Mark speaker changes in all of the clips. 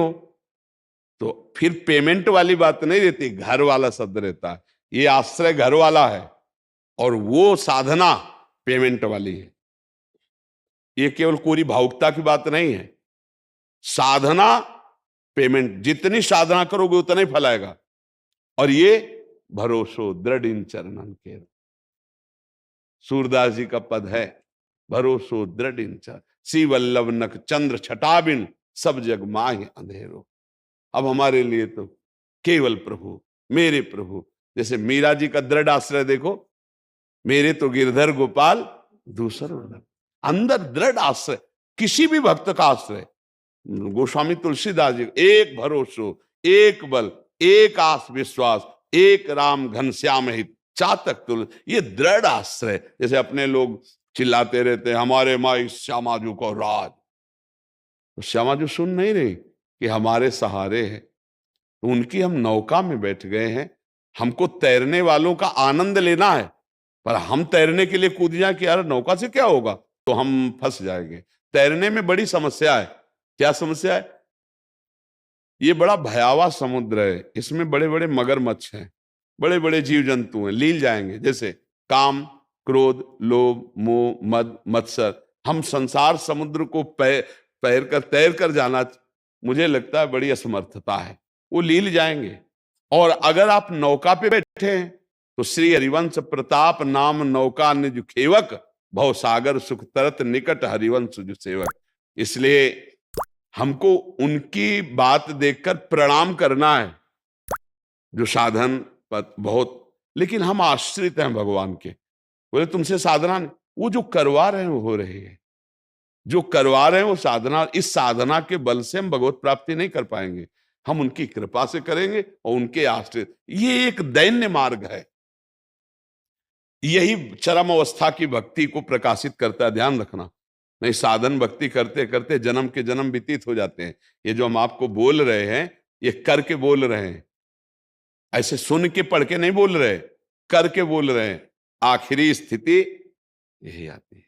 Speaker 1: हो तो फिर पेमेंट वाली बात नहीं रहती, घर वाला शब्द रहता है। ये आश्रय घर वाला है और वो साधना पेमेंट वाली है। ये केवल कोरी भावुकता की बात नहीं है। साधना पेमेंट, जितनी साधना करोगे उतना ही फल आएगा। और ये भरोसो दृढ़ इन चरणन के, सूरदास जी का पद है, भरोसो दृढ़ इन चरण सी वल्लभ नख चंद्र छटाबिन सब जग माहि अंधेरो। अब हमारे लिए तो केवल प्रभु, मेरे प्रभु। जैसे मीरा जी का दृढ़ आश्रय देखो, मेरे तो गिरधर गोपाल दूसर वल्लभ। अंदर दृढ़ आश्रय, किसी भी भक्त का आश्रय। गोस्वामी तुलसीदास जी, एक भरोसो, एक बल, एक आस विश्वास, एक राम घनश्याम हित चातक तुल। ये दृढ़ आश्रय। जैसे अपने लोग चिल्लाते रहते हैं हमारे माई श्यामाजू को राज, तो श्यामाजू सुन नहीं रही कि हमारे सहारे है। तो उनकी हम नौका में बैठ गए हैं। हमको तैरने वालों का आनंद लेना है, पर हम तैरने के लिए कूद जाए कि यार नौका से क्या होगा, तो हम फंस जाएंगे। तैरने में बड़ी समस्या है। क्या समस्या है? ये बड़ा भयावह समुद्र है, इसमें बड़े बड़े मगरमच्छ हैं, बड़े बड़े जीव जंतु हैं, लील जाएंगे। जैसे काम, क्रोध, लोभ, मोह, मद, मत्सर। हम संसार समुद्र को तैर कर जाना, मुझे लगता है बड़ी असमर्थता है, वो लील जाएंगे। और अगर आप नौका पे बैठे हैं तो श्री हरिवंश प्रताप नाम नौका निज खेवक, भव सागर सुख तरत निकट हरिवंश जो सेवक। इसलिए हमको उनकी बात देखकर प्रणाम करना है, जो साधन पद बहुत। लेकिन हम आश्रित हैं भगवान के। बोले तुमसे साधना नहीं, वो जो करवा रहे हैं वो हो रही है, जो करवा रहे हैं वो साधना। इस साधना के बल से हम भगवत प्राप्ति नहीं कर पाएंगे, हम उनकी कृपा से करेंगे और उनके आश्रित। ये एक दैन्य मार्ग है। यही चरम अवस्था की भक्ति को प्रकाशित करता है, ध्यान रखना। नहीं, साधन भक्ति करते करते जन्म के जन्म व्यतीत हो जाते हैं। ये जो हम आपको बोल रहे हैं, ये करके बोल रहे हैं, ऐसे सुन के पढ़ के नहीं बोल रहे, करके बोल रहे हैं। आखिरी स्थिति यही आती है।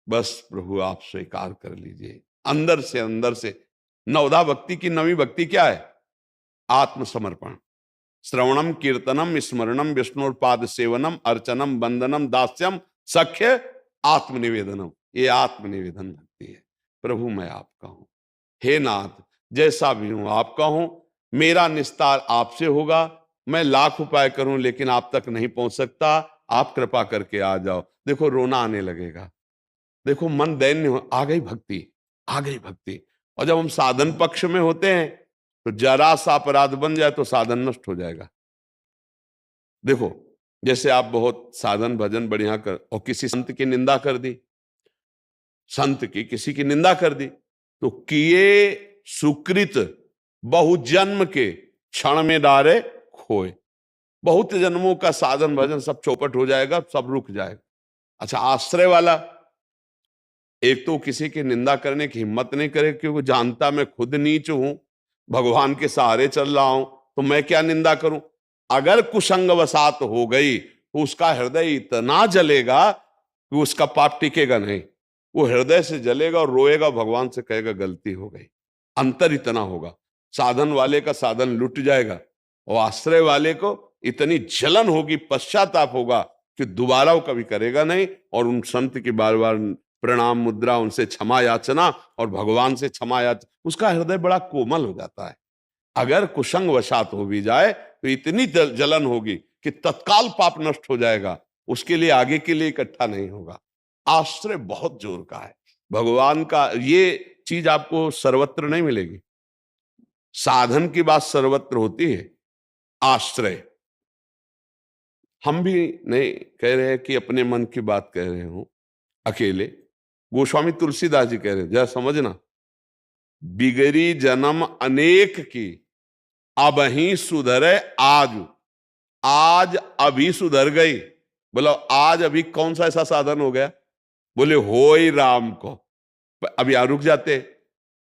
Speaker 1: बस प्रभु आप स्वीकार कर लीजिए अंदर से, अंदर से। नवधा भक्ति की नवी भक्ति क्या है? आत्मसमर्पण। श्रवणम कीर्तनम स्मरणम विष्णुपाद सेवनम अर्चनम वंदनम दास्यम सख्य आत्मनिवेदनम। ये आत्मनिवेदन भक्ति है। प्रभु मैं आपका हूं, हे नाथ जैसा भी हूं आपका हूं, मेरा निस्तार आपसे होगा। मैं लाख उपाय करूं लेकिन आप तक नहीं पहुंच सकता, आप कृपा करके आ जाओ। देखो रोना आने लगेगा, देखो मन दैन्य हो, आ गई भक्ति, आ गई भक्ति। और जब हम साधन पक्ष में होते हैं तो जरा सा अपराध बन जाए तो साधन नष्ट हो जाएगा। देखो जैसे आप बहुत साधन भजन बढ़िया कर और किसी संत की निंदा कर दी, संत की किसी की निंदा कर दी, तो किए सुकृत बहु जन्म के क्षण में डारे खोए। बहुत जन्मों का साधन भजन सब चौपट हो जाएगा, सब रुक जाएगा। अच्छा, आश्रय वाला एक तो किसी की निंदा करने की हिम्मत नहीं करे, क्योंकि जानता मैं खुद नीच हूं, भगवान के सहारे चल रहा हूं, तो मैं क्या निंदा करूं। अगर कुसंग वसात हो गई तो उसका हृदय इतना जलेगा कि उसका पाप टिकेगा नहीं। वो हृदय से जलेगा और रोएगा, भगवान से कहेगा गलती हो गई। अंतर इतना होगा, साधन वाले का साधन लुट जाएगा और आश्रय वाले को इतनी जलन होगी, पश्चाताप होगा कि दोबारा वो कभी करेगा नहीं। और उन संत की बार बार प्रणाम मुद्रा, उनसे क्षमा याचना और भगवान से क्षमा याचना, उसका हृदय बड़ा कोमल हो जाता है। अगर कुसंग वशात हो भी जाए तो इतनी जलन होगी कि तत्काल पाप नष्ट हो जाएगा, उसके लिए आगे के लिए इकट्ठा नहीं होगा। आश्रय बहुत जोर का है भगवान का। ये चीज आपको सर्वत्र नहीं मिलेगी। साधन की बात सर्वत्र होती है, आश्रय। हम भी नहीं कह रहे कि अपने मन की बात कह रहे हो अकेले, गोस्वामी तुलसीदास जी कह रहे हैं, जरा समझना। बिगड़ी जन्म अनेक की अब ही सुधरे आज, आज अभी सुधर गई। बोलो आज अभी कौन सा ऐसा साधन हो गया? बोले हो ही राम को। अभी यहां रुक जाते।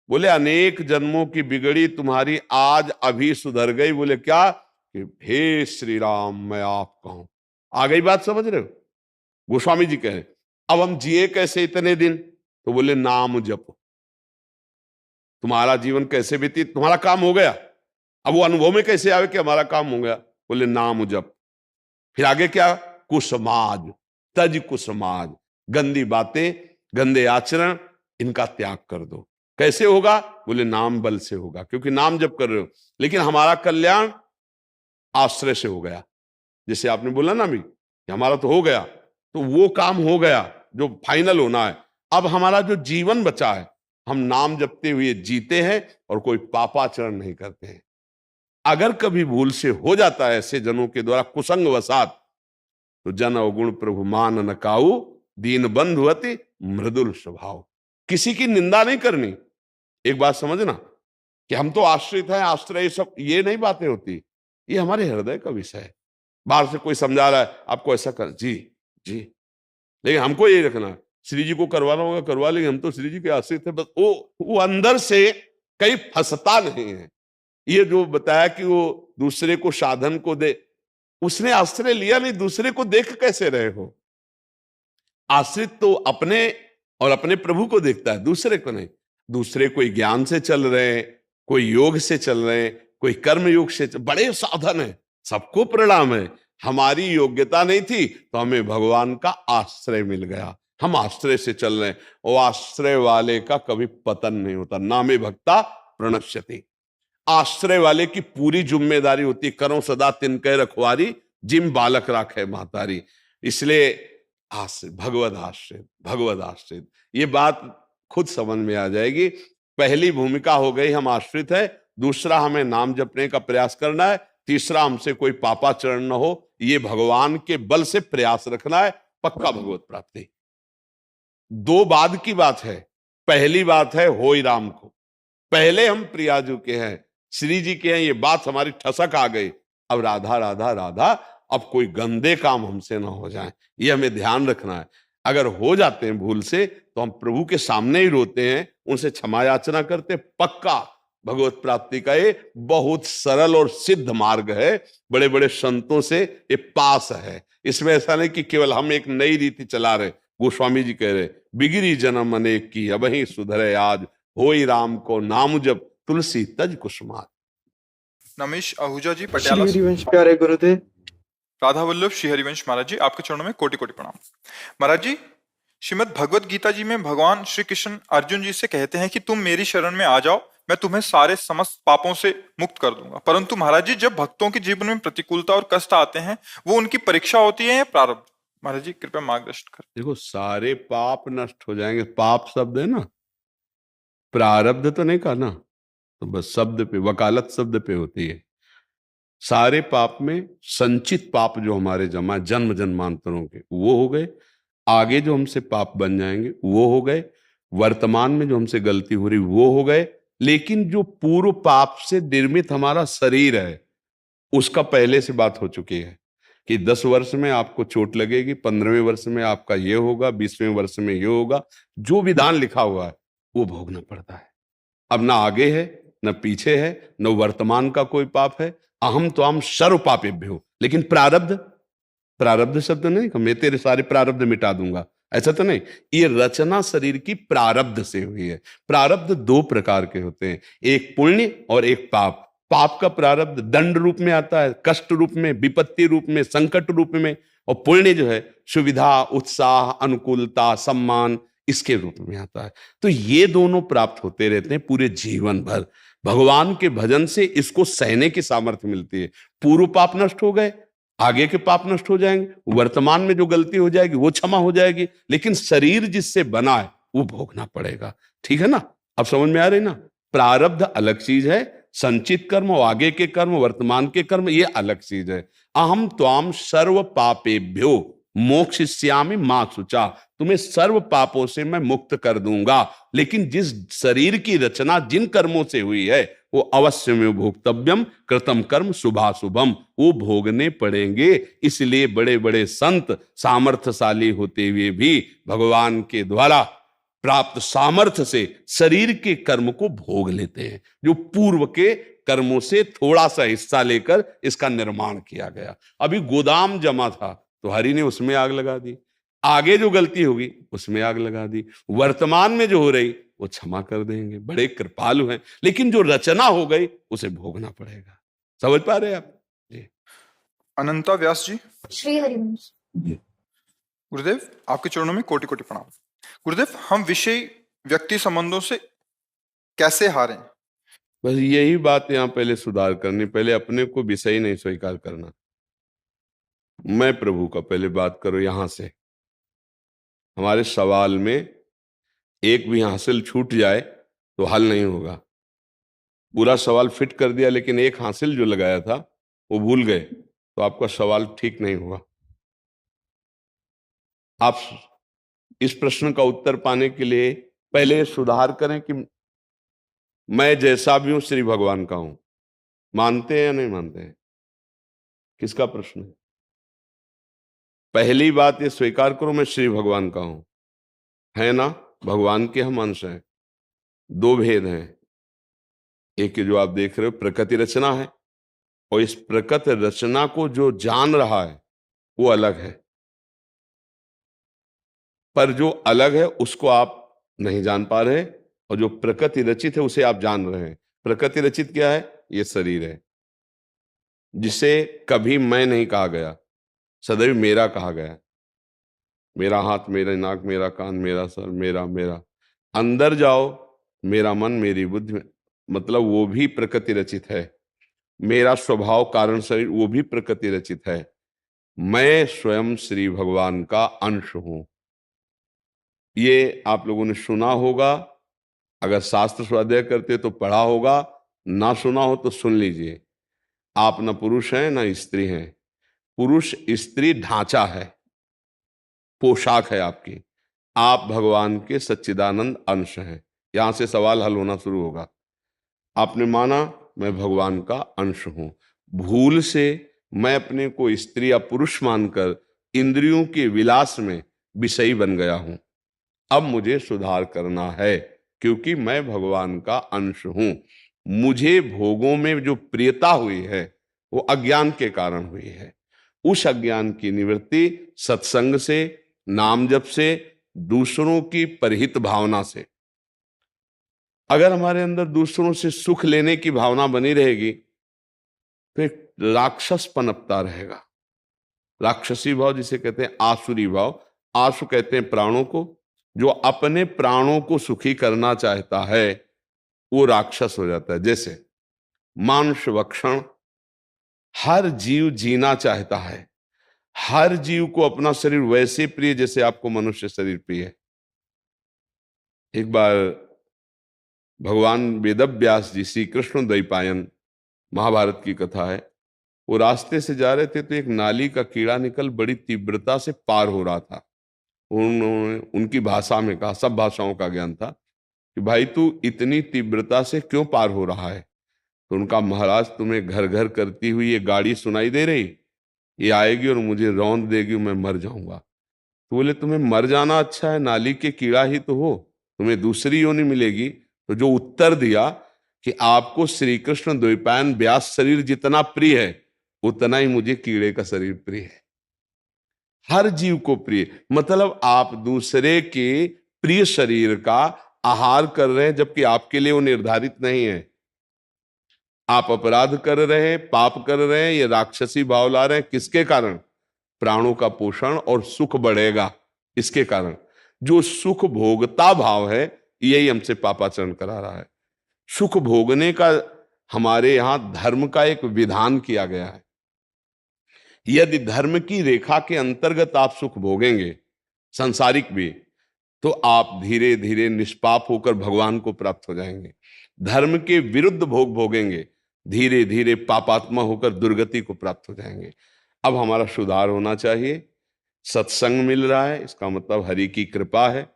Speaker 1: बोले अनेक जन्मों की बिगड़ी तुम्हारी आज अभी सुधर गई। बोले क्या? कि हे श्री राम मैं आपका हूं। आ गई बात, समझ रहे हो? गोस्वामी जी कह रहे अब हम जिए कैसे इतने दिन? तो बोले नाम जपो। तुम्हारा जीवन कैसे व्यतीत, तुम्हारा काम हो गया। अब वो अनुभव में कैसे आवे कि हमारा काम हो गया? बोले नाम जप। फिर आगे क्या? कुसमाज, तज कुसमाज, गंदी बातें, गंदे आचरण, इनका त्याग कर दो। कैसे होगा? बोले नाम बल से होगा, क्योंकि नाम जप कर रहे हो। लेकिन हमारा कल्याण आश्रय से हो गया। जैसे आपने बोला ना अभी कि हमारा तो हो गया, तो वो काम हो गया जो फाइनल होना है। अब हमारा जो जीवन बचा है, हम नाम जपते हुए जीते हैं और कोई पापाचरण नहीं करते हैं। अगर कभी भूल से हो जाता है ऐसे जनों के द्वारा कुसंग वसात, तो जन अवगुण प्रभु मान न काऊ, दीन बंधु अति मृदुल स्वभाव। किसी की निंदा नहीं करनी। एक बात समझना कि हम तो आश्रित हैं, आश्रय, सब ये नहीं बातें होती, ये हमारे हृदय का विषय है। बाहर से कोई समझा रहा है आपको ऐसा कर, जी जी, लेकिन हमको ये रखना है श्री जी को करवाना होगा करवा लेंगे, हम तो श्री जी के आश्रित है बस। वो अंदर से कहीं फंसता नहीं है। ये जो बताया कि वो दूसरे को साधन को दे, उसने आश्रय लिया नहीं, दूसरे को देख कैसे रहे हो? आश्रित तो अपने और अपने प्रभु को देखता है, दूसरे को नहीं। दूसरे कोई ज्ञान से चल रहे हैं, कोई योग से चल रहे हैं, कोई कर्म योग से बड़े साधन है, सबको प्रणाम है। हमारी योग्यता नहीं थी तो हमें भगवान का आश्रय मिल गया, हम आश्रय से चल रहे हैं। और आश्रय वाले का कभी पतन नहीं होता। नामे भक्ता प्रणश्यति। आश्रय वाले की पूरी जिम्मेदारी होती, करो सदा तिनके रखवारी, जिम बालक राखे महतारी। इसलिए आश्रित, भगवद आश्रित, भगवद आश्रित, ये बात खुद समझ में आ जाएगी। पहली भूमिका हो गई हम आश्रित है, दूसरा हमें नाम जपने का प्रयास करना है, तीसरा हमसे कोई पापाचरण न हो, ये भगवान के बल से प्रयास रखना है, पक्का भगवत प्राप्ति। दो बाद की बात है। पहली बात है होई राम को, पहले हम प्रियाजू के हैं, श्री जी के हैं, ये बात हमारी ठसक आ गई। अब राधा राधा राधा, अब कोई गंदे काम हमसे ना हो जाए, ये हमें ध्यान रखना है। अगर हो जाते हैं भूल से तो हम प्रभु के सामने ही रोते हैं, उनसे क्षमा याचना करते। पक्का भगवत प्राप्ति का ये बहुत सरल और सिद्ध मार्ग है, बड़े बड़े संतों से ये पास है। इसमें ऐसा नहीं कि केवल हम एक नई रीति चला रहे। गोस्वामी जी कह रहे, बिगड़ी जन्म अनेक की अब ही सुधरे आज, होई राम को नाम जप तुलसी तज कुसुमात।
Speaker 2: नमेश आहूजा जी पटियाला।
Speaker 3: श्री हरिवंश प्यारे गुरुदेव।
Speaker 2: राधा वल्लभ श्री हरिवंश महाराज जी, आपके चरणों में कोटि कोटि प्रणाम। महाराज जी, श्रीमद् भगवत गीता जी में भगवान श्री कृष्ण अर्जुन जी से कहते हैं कि तुम मेरी शरण में आ जाओ, मैं तुम्हें सारे समस्त पापों से मुक्त कर दूंगा। परंतु महाराज जी, जब भक्तों के जीवन में प्रतिकूलता और कष्ट आते हैं, वो उनकी परीक्षा होती है या प्रारब्ध? महाराज जी कृपया मार्गदर्शन कर।
Speaker 1: देखो, सारे पाप नष्ट हो जाएंगे, पाप शब्द है ना, प्रारब्ध तो नहीं कहा ना, तो बस शब्द पे, वकालत शब्द पे होती है। सारे पाप में संचित पाप जो हमारे जमा जन्म जन्मांतरों के, वो हो गए। आगे जो हमसे पाप बन जाएंगे वो हो गए। वर्तमान में जो हमसे गलती हो रही वो हो गए। लेकिन जो पूर्व पाप से निर्मित हमारा शरीर है, उसका पहले से बात हो चुकी है कि 10 वर्ष में आपको चोट लगेगी, 15वें वर्ष में आपका ये होगा, 20वें वर्ष में ये होगा। जो विधान लिखा हुआ है वो भोगना पड़ता है। अब ना आगे है न पीछे है, न वर्तमान का कोई पाप है। अहम तो हम सर्व पापेभ्यो। लेकिन प्रारब्ध, प्रारब्ध शब्द नहीं कि मैं तेरे सारे प्रारब्ध मिटा दूंगा, ऐसा तो नहीं। ये रचना शरीर की प्रारब्ध से हुई है। प्रारब्ध 2 प्रकार के होते हैं, एक पुण्य और एक पाप। पाप का प्रारब्ध दंड रूप में आता है, कष्ट रूप में, विपत्ति रूप में, संकट रूप में। और पुण्य जो है सुविधा, उत्साह, अनुकूलता, सम्मान, इसके रूप में आता है। तो ये दोनों प्राप्त होते रहते हैं पूरे जीवन भर। भगवान के भजन से इसको सहने की सामर्थ्य मिलती है। पूर्व पाप नष्ट हो गए, आगे के पाप नष्ट हो जाएंगे, वर्तमान में जो गलती हो जाएगी वो क्षमा हो जाएगी। लेकिन शरीर जिससे बना है वो भोगना पड़ेगा। ठीक है ना? अब समझ में आ रही ना? प्रारब्ध अलग चीज है, संचित कर्म और आगे के कर्म, वर्तमान के कर्म, ये अलग चीज है। अहम त्वाम सर्व पापेभ्यो मोक्षयिष्यामि मा शुचा, तुम्हें सर्व पापों से मैं मुक्त कर दूंगा। लेकिन जिस शरीर की रचना जिन कर्मों से हुई है वो अवश्य में भोक्तव्यम कृतम कर्म शुभाशुभम, वो भोगने पड़ेंगे। इसलिए बड़े बड़े संत सामर्थ्यशाली होते हुए भी भगवान के द्वारा प्राप्त सामर्थ्य से शरीर के कर्म को भोग लेते हैं, जो पूर्व के कर्मों से थोड़ा सा हिस्सा लेकर इसका निर्माण किया गया। अभी गोदाम जमा था तो हरि ने उसमें आग लगा दी, आगे जो गलती होगी उसमें आग लगा दी, वर्तमान में जो हो रही वो क्षमा कर देंगे, बड़े कृपालु हैं। लेकिन जो रचना हो गई उसे भोगना पड़ेगा। समझ पा रहे हैं आप जी?
Speaker 2: अनंता व्यास जी।
Speaker 3: श्री हरिवंश।
Speaker 2: गुरुदेव, आपके चरणों में कोटि कोटि प्रणाम। गुरुदेव, हम विषय व्यक्ति संबंधों से कैसे हारें?
Speaker 1: बस यही बात यहाँ पहले सुधार करनी, पहले अपने को विषय नहीं स्वीकार करना। मैं प्रभु का पहले बात करो। यहां से हमारे सवाल में एक भी हासिल छूट जाए तो हल नहीं होगा। पूरा सवाल फिट कर दिया लेकिन एक हासिल जो लगाया था वो भूल गए तो आपका सवाल ठीक नहीं हुआ। आप इस प्रश्न का उत्तर पाने के लिए पहले सुधार करें कि मैं जैसा भी हूं श्री भगवान का हूं। मानते हैं या नहीं मानते हैं? किसका प्रश्न है? पहली बात ये स्वीकार करो मैं श्री भगवान का हूं, है ना? भगवान के हम अंश हैं। दो भेद हैं, एक जो आप देख रहे हो प्रकृति रचना है, और इस प्रकृति रचना को जो जान रहा है वो अलग है। पर जो अलग है उसको आप नहीं जान पा रहे, और जो प्रकृति रचित है उसे आप जान रहे हैं। प्रकृति रचित क्या है? ये शरीर है, जिसे कभी मैं नहीं कहा गया, सदैव मेरा कहा गया। मेरा हाथ, मेरा नाक, मेरा कान, मेरा सर, मेरा मेरा। अंदर जाओ, मेरा मन, मेरी बुद्धि, मतलब वो भी प्रकृति रचित है। मेरा स्वभाव, कारण, शरीर, वो भी प्रकृति रचित है। मैं स्वयं श्री भगवान का अंश हूं। ये आप लोगों ने सुना होगा, अगर शास्त्र स्वाध्याय करते तो पढ़ा होगा, ना सुना हो तो सुन लीजिए। आप न पुरुष हैं न स्त्री हैं। पुरुष स्त्री ढांचा है, पोशाक है आपकी। आप भगवान के सच्चिदानंद अंश हैं। यहां से सवाल हल होना शुरू होगा। आपने माना मैं भगवान का अंश हूं, भूल से मैं अपने को स्त्री या पुरुष मानकर इंद्रियों के विलास में विषयी बन गया हूं। अब मुझे सुधार करना है, क्योंकि मैं भगवान का अंश हूं। मुझे भोगों में जो प्रियता हुई है वो अज्ञान के कारण हुई है। उस अज्ञान की निवृत्ति सत्संग से, नाम जप से, दूसरों की परहित भावना से। अगर हमारे अंदर दूसरों से सुख लेने की भावना बनी रहेगी तो एक राक्षस पनपता रहेगा। राक्षसी भाव जिसे कहते हैं आसुरी भाव। आसु कहते हैं प्राणों को। जो अपने प्राणों को सुखी करना चाहता है वो राक्षस हो जाता है। जैसे मांस भक्षण, हर जीव जीना चाहता है। हर जीव को अपना शरीर वैसे प्रिय जैसे आपको मनुष्य शरीर प्रिय है। एक बार भगवान वेदव्यास जी, श्री कृष्ण द्वैपायन, महाभारत की कथा है, वो रास्ते से जा रहे थे तो एक नाली का कीड़ा निकल बड़ी तीव्रता से पार हो रहा था। उन्होंने उनकी भाषा में कहा, सब भाषाओं का ज्ञान था, कि भाई तू इतनी तीव्रता से क्यों पार हो रहा है? तो उनका, महाराज तुम्हें घर घर करती हुई ये गाड़ी सुनाई दे रही, ये आएगी और मुझे रौंद देगी, मैं मर जाऊंगा। तो बोले तुम्हें मर जाना अच्छा है, नाली के कीड़ा ही तो हो, तुम्हें दूसरी योनि मिलेगी। तो जो उत्तर दिया कि आपको श्री कृष्ण द्वैपायन व्यास शरीर जितना प्रिय है उतना ही मुझे कीड़े का शरीर प्रिय है। हर जीव को प्रिय, मतलब आप दूसरे के प्रिय शरीर का आहार कर रहे हैं, जबकि आपके लिए वो निर्धारित नहीं है। आप अपराध कर रहे हैं, पाप कर रहे हैं, ये राक्षसी भाव ला रहे हैं। किसके कारण? प्राणों का पोषण और सुख बढ़ेगा, इसके कारण। जो सुख भोगता भाव है यही हमसे पापाचरण करा रहा है। सुख भोगने का हमारे यहां धर्म का एक विधान किया गया है। यदि धर्म की रेखा के अंतर्गत आप सुख भोगेंगे, सांसारिक भी, तो आप धीरे धीरे निष्पाप होकर भगवान को प्राप्त हो जाएंगे। धर्म के विरुद्ध भोग भोगेंगे, धीरे धीरे पापात्मा होकर दुर्गति को प्राप्त हो जाएंगे। अब हमारा सुधार होना चाहिए। सत्संग मिल रहा है, इसका मतलब हरि की कृपा है।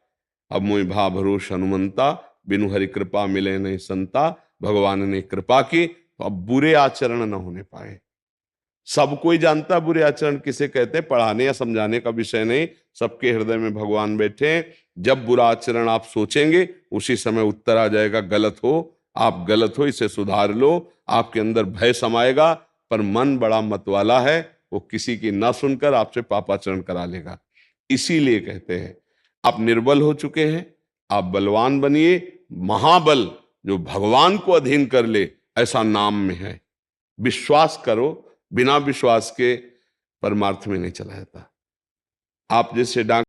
Speaker 1: अब मोहि भा भरोस हनुमंता, बिनु हरि कृपा मिले नहीं संता। भगवान ने कृपा की तो अब बुरे आचरण न होने पाए। सब कोई जानता बुरे आचरण किसे कहते हैं, पढ़ाने या समझाने का विषय नहीं। सबके हृदय में भगवान बैठे हैं। जब बुरा आचरण आप सोचेंगे उसी समय उत्तर आ जाएगा, गलत हो, आप गलत हो, इसे सुधार लो। आपके अंदर भय समाएगा, पर मन बड़ा मतवाला है, वो किसी की ना सुनकर आपसे पापाचरण करा लेगा। इसीलिए कहते हैं आप निर्बल हो चुके हैं, आप बलवान बनिए, महाबल जो भगवान को अधीन कर ले ऐसा नाम में है। विश्वास करो, बिना विश्वास के परमार्थ में नहीं चला जाता। आप जैसे डॉक्टर